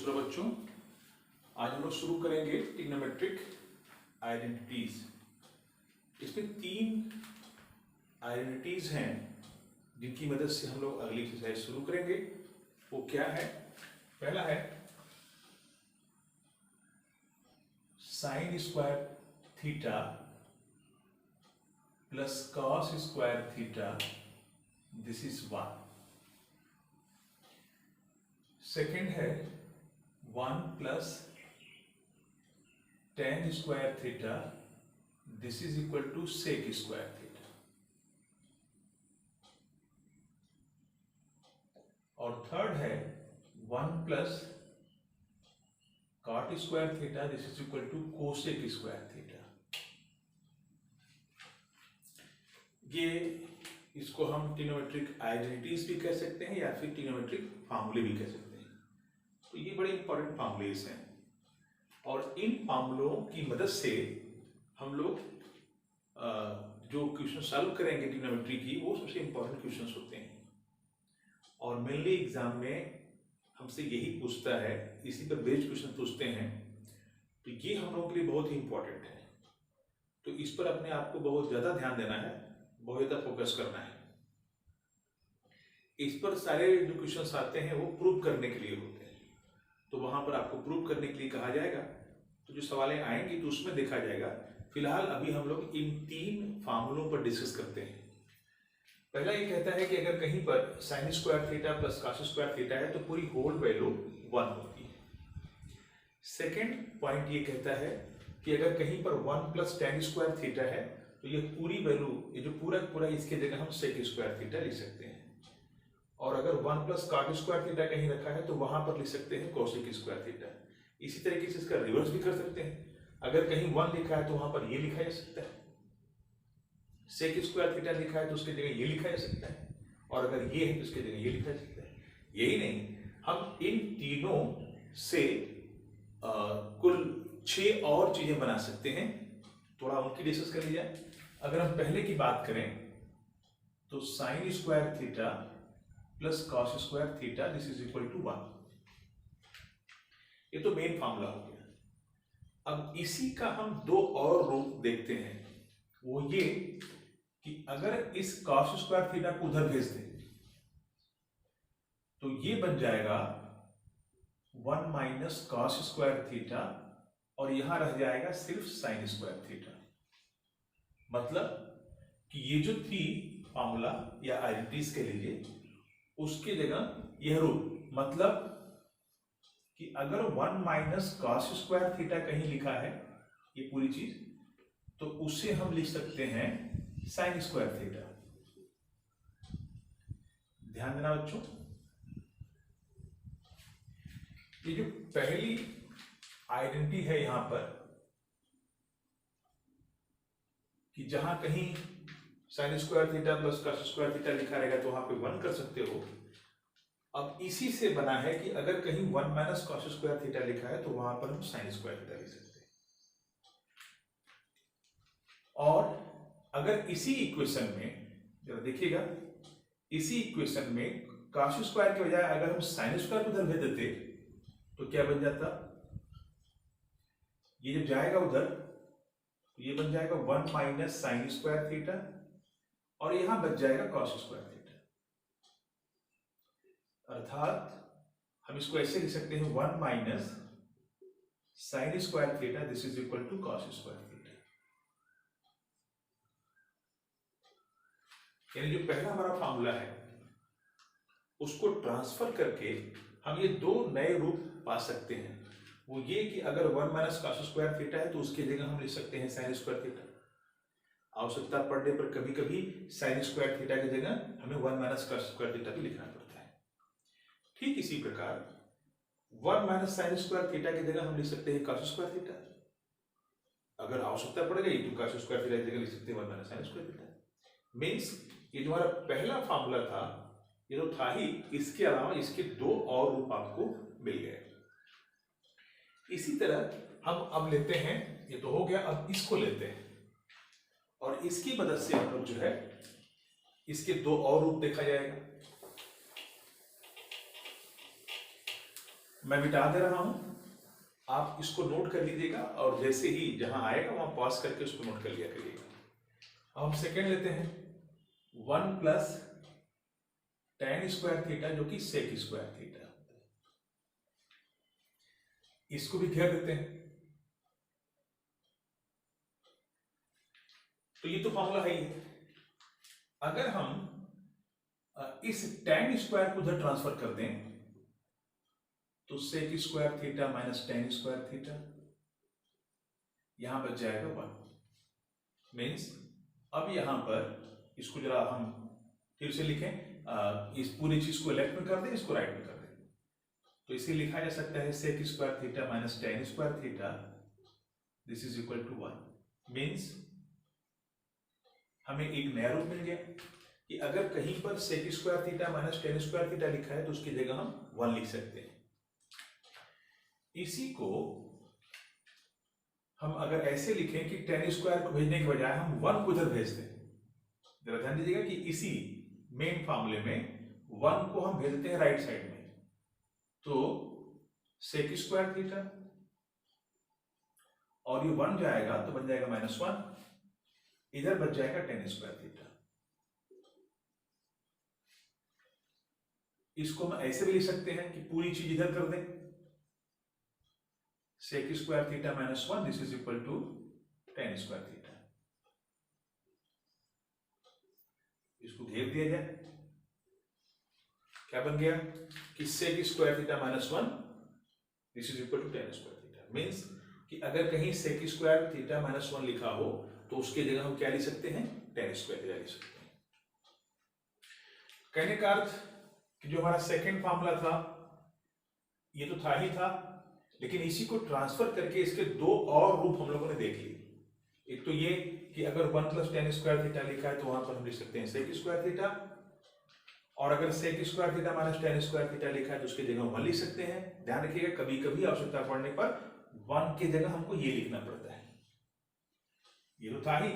नमस्कार बच्चों, आज हम लोग शुरू करेंगे ट्रिग्नोमेट्रिक आइडेंटिटीज। इसमें 3 आइडेंटिटीज हैं जिनकी मदद से हम लोग अगली एक्सरसाइज शुरू करेंगे। वो क्या है? पहला है sine square theta plus cos square theta, this is 1। Second है 1 plus tan square theta, this is equal to sec square theta. और थर्ड है 1 plus cot square theta, this is equal to cosec square theta. ये इसको हम trigonometric identities भी कह सकते हैं या फिर ट्रिग्नोमेट्रिक फार्मूले भी कह सकते हैं। तो ये बड़े इंपॉर्टेंट फार्मूलेस हैं और इन फार्मूलों की मदद से हम लोग जो क्वेश्चन सॉल्व करेंगे ट्रिग्नोमेट्री की, वो सबसे इंपॉर्टेंट क्वेश्चंस होते हैं और मेनली एग्जाम में हमसे यही पूछता है, इसी पर बेस्ड क्वेश्चन पूछते हैं। तो ये हम लोगों के लिए बहुत ही इंपॉर्टेंट है, तो इस पर अपने आप को बहुत ज़्यादा ध्यान देना है, बहुत ज़्यादा फोकस करना है। इस पर सारे जो क्वेश्चंस आते हैं वो प्रूव करने के लिए होते हैं, तो वहां पर आपको प्रूव करने के लिए कहा जाएगा। तो जो सवालें आएंगी तो उसमें देखा जाएगा। फिलहाल अभी हम लोग इन 3 फार्मूलों पर डिस्कस करते हैं। पहला ये कहता है कि अगर कहीं पर sign square theta plus cos square theta है तो पूरी होल वैल्यू 1 होती है। सेकेंड पॉइंट ये कहता है कि अगर कहीं पर 1 प्लस tan स्क्वायर थीटा है तो ये पूरी वैल्यू, ये जो पूरा इसके जगह हम सेक स्क्वायर थीटा लिख सकते हैं। और अगर 1 प्लस cot स्क्वायर थीटा कहीं रखा है तो वहां पर लिख सकते हैं कोसेक स्क्वायर थीटा। इसी तरीके से इसका रिवर्स भी कर सकते हैं। अगर कहीं 1 लिखा है तो वहां पर ये लिखा जा सकता है, सेक स्क्वायर थीटा लिखा है तो उसकी जगह ये लिखा जा सकता है, और अगर ये है तो उसकी जगह ये लिखा जा सकता है। यही नहीं, हम इन तीनों से कुल 6 और चीजें बना सकते हैं। थोड़ा उनकी डिस्कस कर लिया। अगर हम पहले की बात करें तो sine square theta plus cos square theta, this is equal to 1। ये तो मेन फार्मूला हो गया। अब इसी का हम 2 और रूप देखते हैं। वो ये कि अगर इस कॉस स्क्वायर थीटा को उधर भेज दें तो ये बन जाएगा 1 माइनस कॉस स्क्वायर थीटा, और यहां रह जाएगा सिर्फ साइन स्क्वायर थीटा। मतलब कि ये जो थी फार्मूला या आइडेंटिटीज के लिए, उसकी जगह यह रूप, मतलब कि अगर 1 माइनस कॉस स्क्वायर थीटा कहीं लिखा है, ये पूरी चीज, तो उसे हम लिख सकते हैं साइन स्क्वायर थीटा। ध्यान देना बच्चों, ये जो पहली आइडेंटिटी है यहां पर कि जहां कहीं sign square theta plus cos square theta लिखा रहेगा तो वहां पे 1 कर सकते हो। अब इसी से बना है कि अगर कहीं 1 माइनस कॉस स्क्वायर थीटा लिखा है तो वहां पर हम साइन स्क्वायर थीटा लिख सकते हैं। और अगर इसी इक्वेशन में जरा देखिएगा, इसी इक्वेशन में कॉस स्क्वायर के बजाय अगर हम साइन स्क्वायर उधर भेज देते तो क्या बन जाता? ये जब जाएगा उधर तो ये बन जाएगा 1 माइनस साइन स्क्वायर थीटा, और यहां बच जाएगा कॉस स्क्वायर थीटा। अर्थात हम इसको ऐसे लिख सकते हैं 1 minus sine square theta, this is equal to cos square theta. यानी जो पहला हमारा फार्मूला है उसको ट्रांसफर करके हम ये 2 नए रूप पा सकते हैं। वो ये कि अगर 1 माइनस कॉस स्क्वायर थीटा है तो उसकी जगह हम लिख सकते हैं साइन स्क्वायर थीटा। आवश्यकता पड़ने पर कभी कभी साइन स्क्वायर थीटा की जगह हमें 1 माइनस कॉस स्क्वायर थीटा भी लिखना पड़ता है। ठीक इसी प्रकार 1 माइनस साइन स्क्वायर थीटा की जगह हम लिख सकते हैं कॉस स्क्वायर थीटा। अगर आवश्यकता पड़ गई तो कॉस स्क्वायर थीटा की जगह लिख सकते हैं 1 minus sine square theta. Means ये जो हमारा पहला फार्मूला था ये तो था ही, इसके अलावा इसके 2 और रूप आपको मिल गए। इसी तरह हम अब लेते हैं, ये तो हो गया, अब इसको लेते हैं और इसकी मदद से हम लोग जो है इसके 2 और रूप देखा जाएगा। मैं मिटा दे रहा हूं, आप इसको नोट कर लीजिएगा और जैसे ही जहां आएगा वहां पॉज करके उसको नोट कर लिया करिएगा। अब हम सेकेंड लेते हैं 1 प्लस tan स्क्वायर थीटा जो कि सेक स्क्वायर थीटा, इसको भी घेर देते हैं। तो ये तो फॉर्मूला है ही। अगर हम इस tan स्क्वायर को उधर ट्रांसफर कर दें तो sec square theta minus tan square theta, यहां बच जाएगा 1। मीन्स अब यहां पर इसको जरा हम फिर से लिखें, इस पूरी चीज को लेफ्ट में कर दें, इसको राइट में कर दें, तो इसे लिखा जा सकता है sec square theta minus tan square theta, this is equal to 1। Means हमें एक नया रूप मिल गया कि अगर कहीं पर sec square theta minus tan square theta लिखा है तो उसकी जगह हम 1 लिख सकते हैं। इसी को हम अगर ऐसे लिखें कि tan स्क्वायर को भेजने के बजाय हम 1 को इधर भेज दें, जरा ध्यान दीजिएगा कि इसी मेन फॉर्मूले में 1 को हम भेज देते हैं राइट साइड में, तो सेक स्क्वायर थीटा और ये 1 जाएगा तो बन जाएगा -1, इधर बच जाएगा tan स्क्वायर थीटा। इसको हम ऐसे भी लिख सकते हैं कि पूरी चीज इधर कर दें, sec square theta -1 this is equal to tan square theta, इसको घेर दिया जाए, क्या बन गया कि sec square theta -1 this is equal to tan square theta. Means कि अगर कहीं सेक स्क्वायर थीटा -1 लिखा हो तो उसके जगह हम क्या लिख सकते हैं, tan स्क्वायर थीटा लिख सकते हैं। कहने का अर्थ कि जो हमारा सेकेंड फॉर्मूला था ये तो था ही था, लेकिन इसी को ट्रांसफर करके इसके दो और रूप हम लोगों ने देख लिए। एक तो ये कि अगर 1 प्लस tan स्क्वायर थीटा लिखा है तो वहां पर हम लिख सकते हैं सेक स्क्वायर थीटा, और अगर sec square theta minus tan square theta लिखा है तो उसकी जगह 1 लिख सकते हैं। ध्यान रखिएगा कभी कभी आवश्यकता पड़ने पर 1 की जगह हमको ये लिखना पड़ता है, ये तो था ही,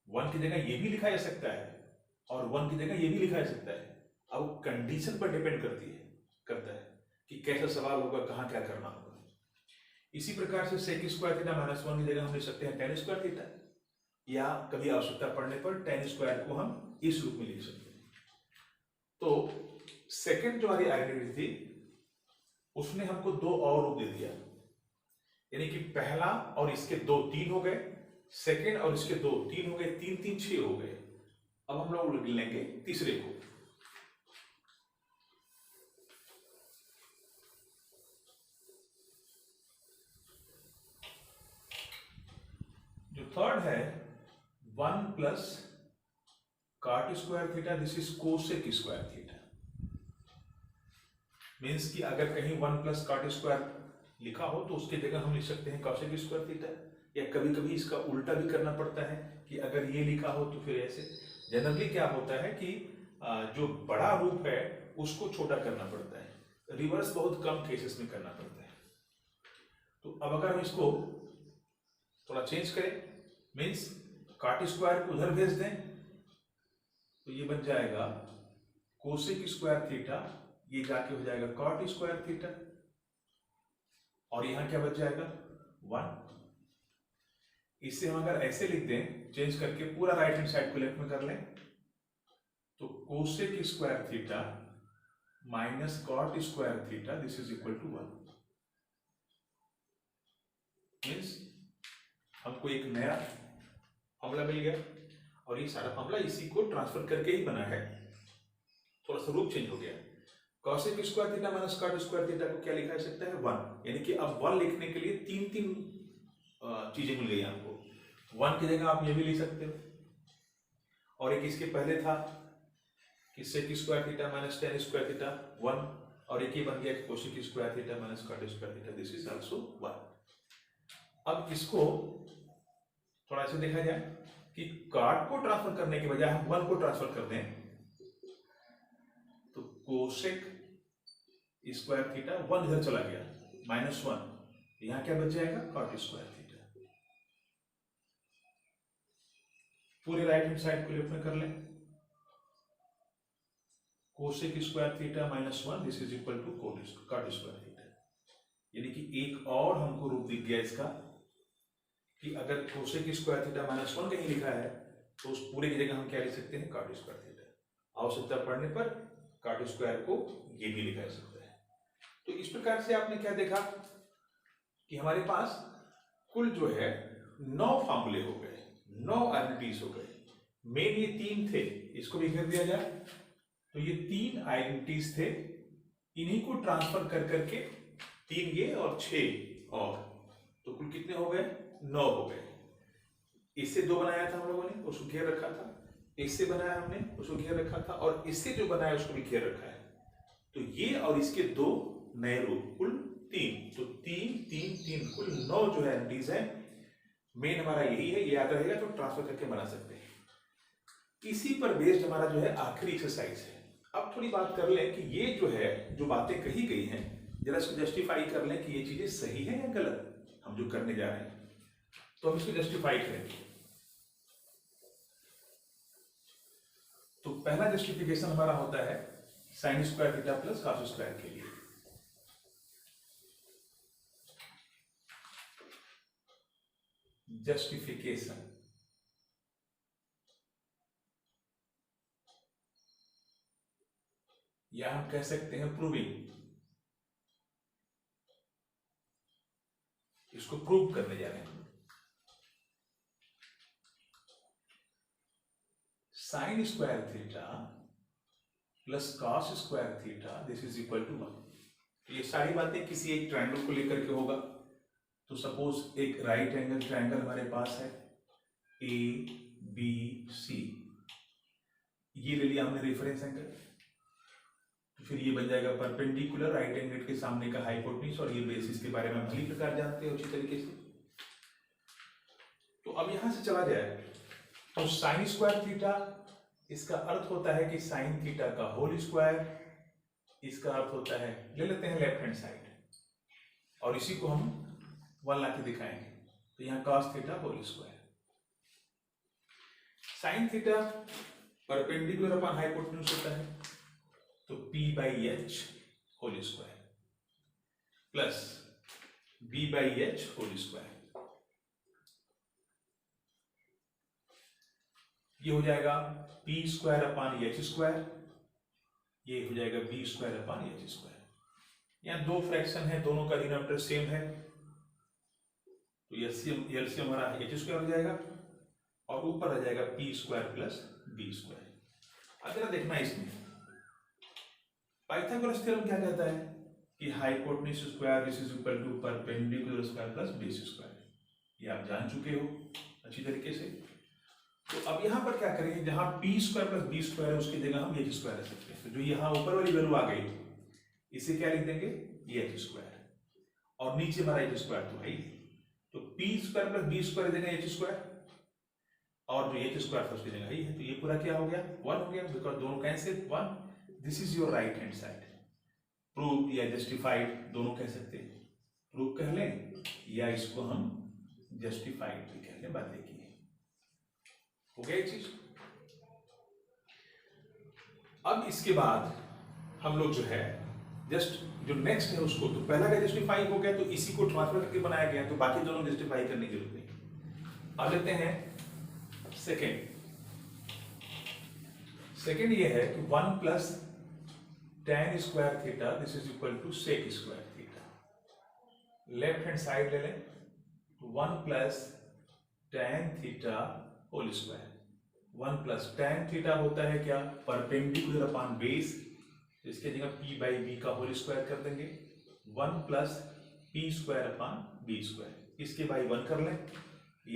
1 की जगह ये भी लिखा जा सकता है और 1 की जगह ये भी लिखा जा सकता है। अब कंडीशन पर डिपेंड करता है कि कैसा सवाल होगा, कहां क्या करना होगा। इसी प्रकार से सेक स्क्वायर थीटा -1 की जगह हम लिख सकते हैं tan स्क्वायर थीटा, या कभी आवश्यकता पड़ने पर tan स्क्वायर को हम इस रूप में लिख सकते हैं। तो सेकंड जो हमारी आइडेंटिटी थी उसने हमको दो और रूप दे दिया, यानी कि पहला और इसके 2 3 हो गए, सेकंड और इसके 2 3 हो गए, 3 3 6 हो गए। अब हम लोग लेंगे तीसरे को, जो थर्ड है 1 plus cot square theta this is cosec square theta. Means कि अगर कहीं 1 प्लस cot स्क्वायर लिखा हो तो उसकी जगह हम लिख सकते हैं कोसेक स्क्वायर थीटा, या कभी कभी इसका उल्टा भी करना पड़ता है कि अगर ये लिखा हो तो फिर ऐसे। जनरली क्या होता है कि जो बड़ा रूप है उसको छोटा करना पड़ता है, रिवर्स बहुत कम केसेस में करना पड़ता है। तो अब अगर हम इसको थोड़ा चेंज करें, मीन्स cot स्क्वायर को उधर भेज दें तो ये बन जाएगा कोसेक स्क्वायर थीटा, ये जाके हो जाएगा cot स्क्वायर थीटा, और यहां क्या बच जाएगा 1। इसे हम अगर ऐसे लिख दें चेंज करके, पूरा राइट हैंड साइड को लेफ्ट में कर लें, तो cosec square theta minus cot square theta this is equal to 1। Means हमको एक नया फॉर्मूला मिल गया, और ये सारा फॉर्मूला इसी को ट्रांसफर करके ही बना है, थोड़ा सा रूप चेंज हो गया। Cosec square theta minus cot square theta को क्या लिखा जा सकता है 1, यानी कि अब 1 लिखने के लिए 3 चीजें मिल गई आपको। 1 की जगह आप ये भी लिख सकते हो, और एक इसके पहले था कि sec square theta minus tan square theta 1, और एक ही बन गया कि cosec square theta minus cot square theta this is also 1। अब इसको थोड़ा सा देखा जाए कि cot को ट्रांसफर करने के बजाय हम 1 को ट्रांसफर कर दें तो कोसेक स्क्वायर थीटा 1 इधर चला गया -1, यहां क्या बच जाएगा cot स्क्वायर थीटा। पूरे राइट हैंड साइड को लेफ्ट में कर लें, cosec square theta -1 this is equal to cot square theta. यानी कि एक और हमको रूप दिख गया इसका कि अगर कोसेक स्क्वायर थीटा माइनस 1 कहीं लिखा है तो उस पूरे की जगह हम क्या लिख सकते हैं, कॉट स्क्वायर थीटा। आवश्यकता पड़ने पर कॉट स्क्वायर को ये भी लिखा जा सकता है। तो इस प्रकार से आपने क्या देखा कि हमारे पास कुल जो है 9 फार्मूले हो गए, 9 आइडेंटिटीज हो गए। मेन ये 3 थे, इसको भी कर दिया जाए तो ये 3 आइडेंटिटीज थे, इन्हीं को ट्रांसफर कर करके 3 ये और 6 और, तो कुल कितने हो गए, 9 हो गए। इससे 2 बनाया था हम लोगों ने, उसको घेर रखा था, इससे बनाया हमने, उसको घेर रखा था, और इससे जो बनाया उसको भी घेर रखा है। तो ये और इसके 2 नए रूप, कुल 3, तो 3 3 3 कुल 9 जो है आइडेंटिटीज है। मेन हमारा यही है, ये याद रहेगा तो ट्रांसफर करके बना सकते हैं। इसी पर बेस्ड हमारा जो है आखिरी एक्सरसाइज है। अब थोड़ी बात कर लें कि ये जो है, जो बातें कही गई हैं, जरा इसको जस्टिफाई कर लें कि ये चीजें सही है या गलत, हम जो करने जा रहे हैं। तो हम इसको जस्टिफाई करेंगे। तो पहला जस्टिफिकेशन हमारा होता है sine square theta plus cos square के लिए। जस्टिफिकेशन, या हम कह सकते हैं प्रूविंग। इसको प्रूव करने जा रहे हैं। Sine square theta plus cos square theta this is equal to 1। ये सारी बातें किसी एक ट्रायंगल को लेकर के होगा। तो सपोज एक राइट एंगल ट्रायंगल हमारे पास है ए बी सी, ये ले लिया हमने रेफरेंस एंगल। तो फिर ये बन जाएगा परपेंडिकुलर राइट एंगल के सामने का हाइपोटेन्यूज, और ये बेसिस के बारे में भली प्रकार जानते हो अच्छी तरीके से। तो अब यहां से चला जाए तो साइन स्क्वायर थीटा, इसका अर्थ होता है कि साइन थीटा का होल स्क्वायर। इसका अर्थ होता है, ले लेते हैं लेफ्ट हैंड साइड, और इसी को हम 1 ला के दिखाएंगे। तो यहाँ cos theta whole square. Sine theta perpendicular upon hypotenuse होता है, तो p/h whole square plus b/h whole square. ये हो जाएगा p square upon h square, ये हो जाएगा b square upon h square. यहाँ 2 फ्रैक्शन है, दोनों का डिनोमिनेटर सेम है, तो एलसीएम हमारा h स्क्वायर हो जाएगा, और ऊपर आ जाएगा p square plus b square. अब जरा देखना इसमें पाइथागोरस थ्योरम क्या कहता है कि hypotenuse square this is equal to perpendicular square plus base square. ये आप जान चुके हो अच्छी तरीके से। तो अब यहाँ पर क्या करेंगे, जहां p square plus b square है उसकी जगह हम h स्क्वायर रख सकते हैं। तो जो यहाँ ऊपर वाली वैल्यू आ गई, इसे क्या लिख देंगे, h स्क्वायर, और नीचे हमारा h स्क्वायर तो है ही। तो p square plus b square देंगे h स्क्वायर, और जो h स्क्वायर था उसकी जगह ही है। तो ये पूरा क्या हो गया, 1 हो गया, बिकॉज दोनों cancel 1। This is your right hand side. Prove या जस्टिफाइड दोनों कह सकते हैं, प्रूव कह लें या इसको हम जस्टिफाइड भी कह लें, बात देखिए हो गया चीज। अब इसके बाद हम लोग जो है जस्ट जो नेक्स्ट है उसको, तो पहला का जस्टिफाई हो गया, तो इसी को ट्रांसफर करके बनाया गया, तो बाकी दोनों जस्टिफाई करने की जरूरत नहीं। अब लेते हैं सेकेंड। सेकेंड ये है कि 1 plus tan square theta this is equal to sec square theta. Left hand side ले लें, तो 1 plus tan theta whole square. 1 plus tan theta होता है क्या, परपेंडिकुलर अपॉन बेस, तो इसके जगह p/b का होल स्क्वायर कर देंगे। 1 plus p square upon b square, इसके बाई 1 कर लें,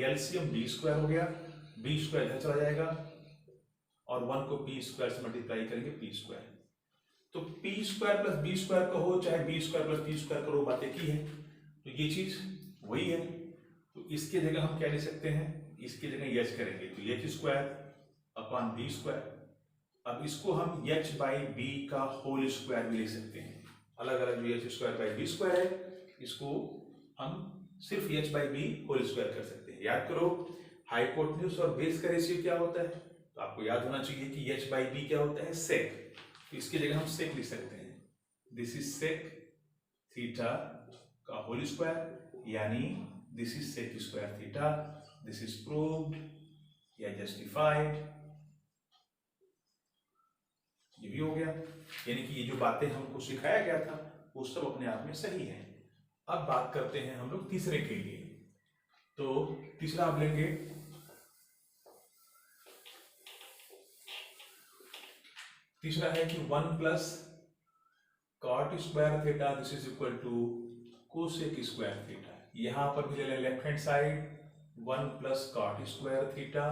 एलसीएम b स्क्वायर हो गया, b स्क्वायर इधर चला जाएगा, और 1 को p स्क्वायर से मल्टीप्लाई करेंगे p स्क्वायर। तो p square plus b square का हो चाहे b square plus p square करो, बात एक ही है। तो ये चीज वही है। तो इसके जगह हम क्या ले सकते हैं, इसकी जगह h करेंगे, तो h square upon b square. अब इसको हम h/b का होल स्क्वायर भी लिख सकते हैं। अलग अलग जो h square by b square है, इसको हम सिर्फ h/b होल स्क्वायर कर सकते हैं। याद करो हाइपोटेन्यूज और बेस का रेशियो क्या होता है, तो आपको याद होना चाहिए कि h/b क्या होता है, सेक। तो इसकी जगह हम सेक लिख सकते हैं, दिस इज सेक थीटा का होल स्क्वायर, यानी this is sec square theta, this is proved या जस्टिफाइड, ये भी हो गया। यानी कि ये जो बातें हमको सिखाया गया था वो सब अपने आप में सही है। अब बात करते हैं हम लोग तीसरे के लिए। तो तीसरा आप लेंगे तीसरा है कि 1 plus cot square theta this is equal to cosec square theta. यहां पर भी ले लें left hand side 1 plus cot square theta.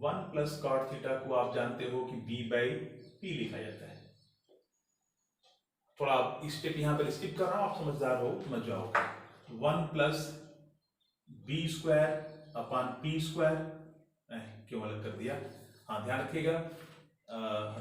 1 plus cot theta को आप जानते हो कि b बाई पी लिखा जाता है। थोड़ा स्टेप यहां पर स्किप कर रहा हूं, आप समझदार हो समझ जाओगे। 1 plus B square upon P square, क्यों अलग कर दिया, हाँ ध्यान रखिएगा,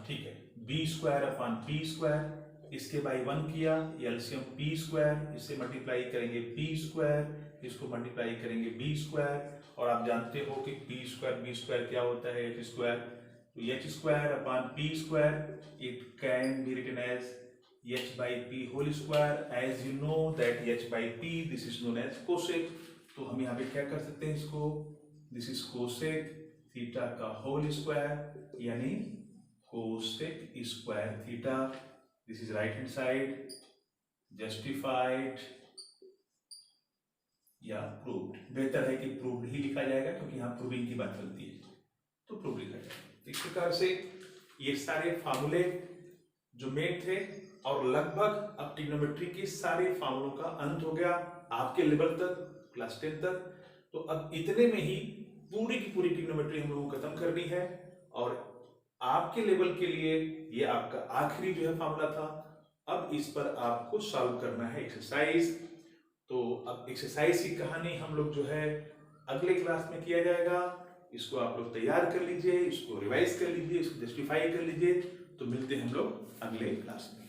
ठीक है, B square upon P square, इसके बाई 1 किया, एलसीएम पी स्क्वायर, इससे मल्टीप्लाई करेंगे पी स्क्वायर, इसको मल्टीप्लाई करेंगे बी स्क्वायर, और आप जानते हो कि पी स्क्वायर क्या होता है, एच स्क्वायर, तो H square upon P square it can be written as h by p whole square, as you know that h by p this is known as cosec। तो हम यहाँ पे क्या कर सकते हैं इसको, दिस इज कोसेक थीटा का होल स्क्वायर, यानी cosec square theta, this is right hand side, justified या प्रूव्ड। बेहतर है कि प्रूव्ड ही लिखा जाएगा क्योंकि यहाँ प्रूविंग की बात चलती है, तो प्रूव लिखा जाएगा। इस प्रकार से ये सारे फार्मूले जो मेन थे, और लगभग अब ट्रिग्नोमेट्री के सारे फार्मूलों का अंत हो गया आपके लेवल तक, क्लास 10 तक। तो अब इतने में ही पूरी की पूरी ट्रिग्नोमेट्री हम लोगों को खत्म करनी है, और आपके लेवल के लिए ये आपका आखिरी जो है फार्मूला था। अब इस पर आपको सॉल्व करना है एक्सरसाइज। तो अब एक्सरसाइज की कहानी हम लोग जो है अगले क्लास में किया जाएगा। इसको आप लोग तैयार कर लीजिए, इसको रिवाइज कर लीजिए, इसको जस्टिफाई कर लीजिए। तो मिलते हैं हम लोग अगले क्लास में।